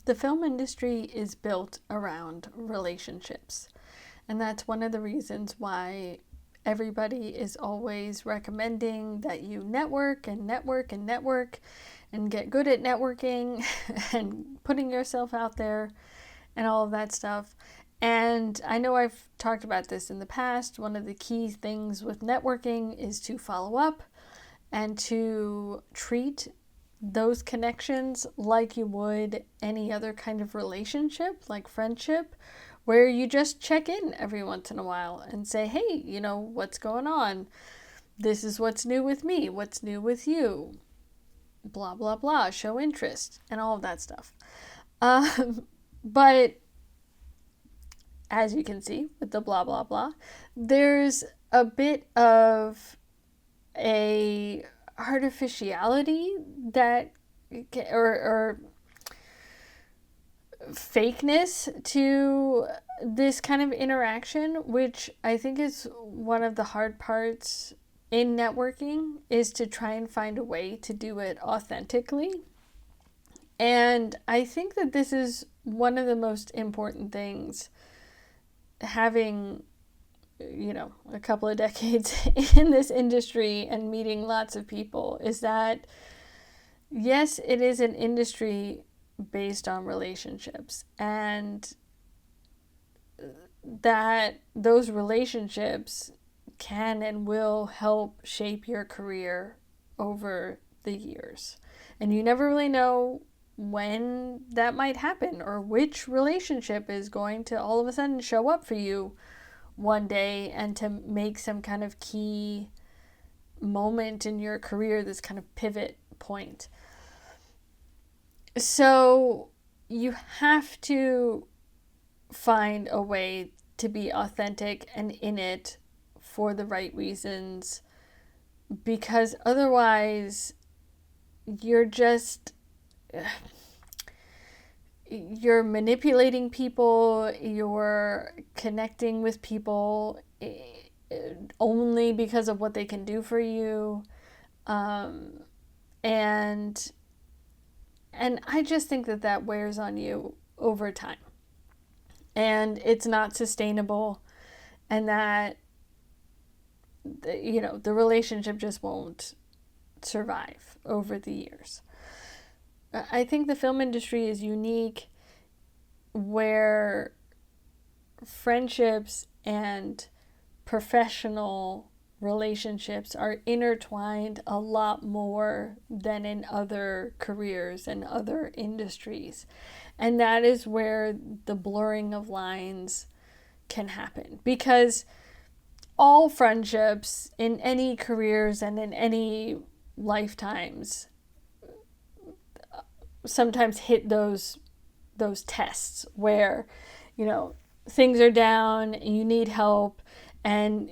The film industry is built around relationships. And that's one of the reasons why everybody is always recommending that you network and network and network and get good at networking and putting yourself out there and all of that stuff. And I know I've talked about this in the past. One of the key things with networking is to follow up and to treat those connections like you would any other kind of relationship, like friendship, where you just check in every once in a while and say, hey, what's going on? This is what's new with me. What's new with you? Blah, blah, blah. Show interest and all of that stuff. But as you can see with the blah, blah, blah, there's a bit of a artificiality that or fakeness to this kind of interaction, which I think is one of the hard parts in networking, is to try and find a way to do it authentically. And I think that this is one of the most important things, having a couple of decades in this industry and meeting lots of people, is that yes, it is an industry based on relationships, and that those relationships can and will help shape your career over the years. And you never really know when that might happen or which relationship is going to all of a sudden show up for you one day and to make some kind of key moment in your career, this kind of pivot point. So you have to find a way to be authentic and in it for the right reasons, because otherwise you're manipulating people, you're connecting with people only because of what they can do for you. And I just think that wears on you over time. And it's not sustainable, and that, the relationship just won't survive over the years. I think the film industry is unique, where friendships and professional relationships are intertwined a lot more than in other careers and other industries. And that is where the blurring of lines can happen, because all friendships in any careers and in any lifetimes sometimes hit those tests where things are down, you need help, and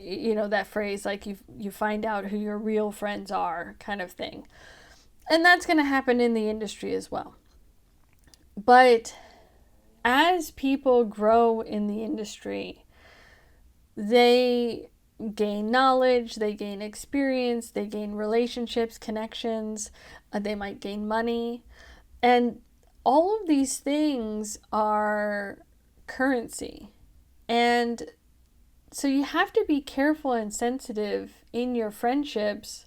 that phrase, like, you find out who your real friends are, kind of thing. And that's going to happen in the industry as well. But as people grow in the industry, they gain knowledge, they gain experience, they gain relationships, connections, they might gain money. And all of these things are currency. And so you have to be careful and sensitive in your friendships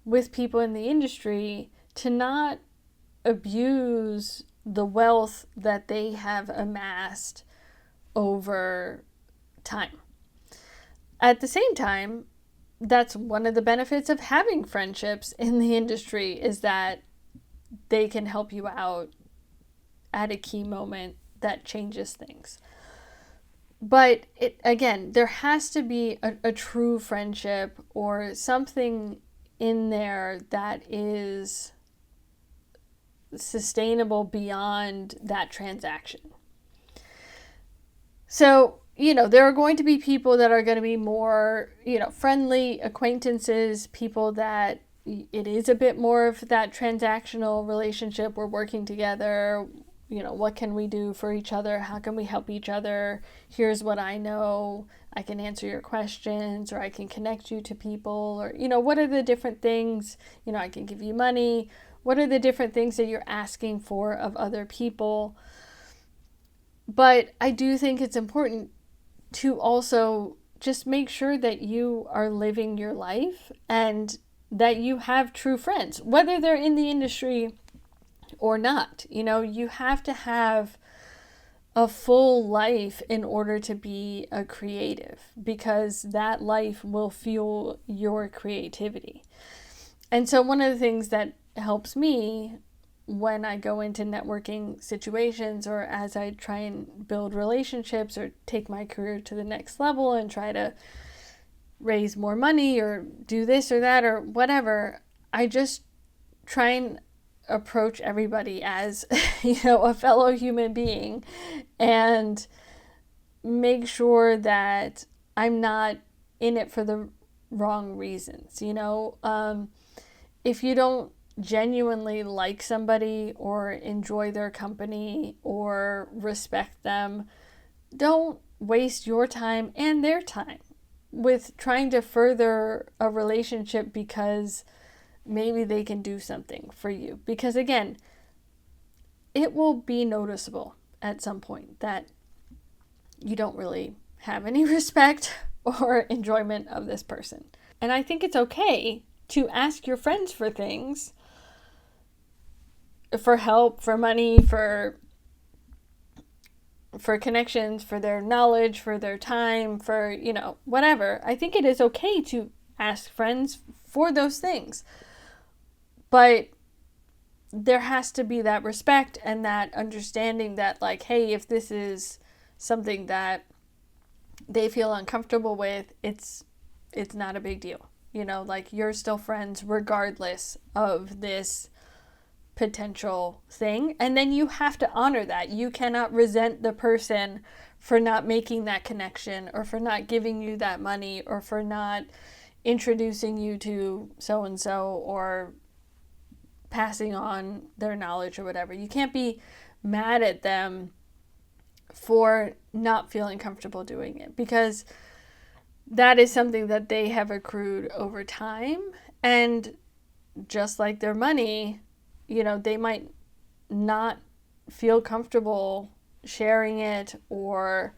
with people in the industry to not abuse the wealth that they have amassed over time. At the same time, that's one of the benefits of having friendships in the industry, is that they can help you out at a key moment that changes things. But again, there has to be a true friendship or something in there that is sustainable beyond that transaction. So, there are going to be people that are going to be more, friendly acquaintances, people that it is a bit more of that transactional relationship. We're working together. What can we do for each other? How can we help each other? Here's what I know. I can answer your questions, or I can connect you to people, or, what are the different things? I can give you money, What are the different things that you're asking for of other people? But I do think it's important to also just make sure that you are living your life and that you have true friends, whether they're in the industry or not. You have to have a full life in order to be a creative, because that life will fuel your creativity. And so one of the things that helps me when I go into networking situations, or as I try and build relationships or take my career to the next level and try to raise more money or do this or that or whatever, I just try and approach everybody as, a fellow human being, and make sure that I'm not in it for the wrong reasons. If you don't genuinely like somebody or enjoy their company or respect them, don't waste your time and their time with trying to further a relationship because maybe they can do something for you. Because again, it will be noticeable at some point that you don't really have any respect or enjoyment of this person. And I think it's okay to ask your friends for things, for help, for money, for connections, for their knowledge, for their time, for, whatever. I think it is okay to ask friends for those things. But there has to be that respect and that understanding that, like, hey, if this is something that they feel uncomfortable with, it's not a big deal. Like, you're still friends regardless of this potential thing. And then you have to honor that. You cannot resent the person for not making that connection, or for not giving you that money, or for not introducing you to so-and-so, or passing on their knowledge or whatever. You can't be mad at them for not feeling comfortable doing it, because that is something that they have accrued over time. And just like their money, they might not feel comfortable sharing it, or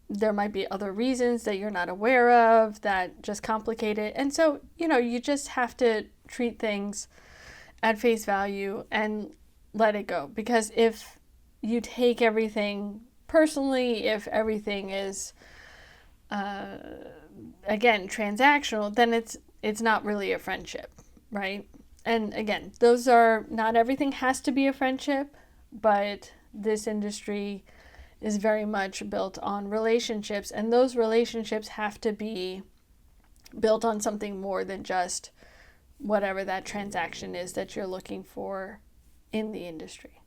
there might be other reasons that you're not aware of that just complicate it. And so, you just have to treat things at face value and let it go. Because if you take everything personally, if everything is, again, transactional, then it's not really a friendship, right? And again, not everything has to be a friendship, but this industry is very much built on relationships, and those relationships have to be built on something more than just whatever that transaction is that you're looking for in the industry.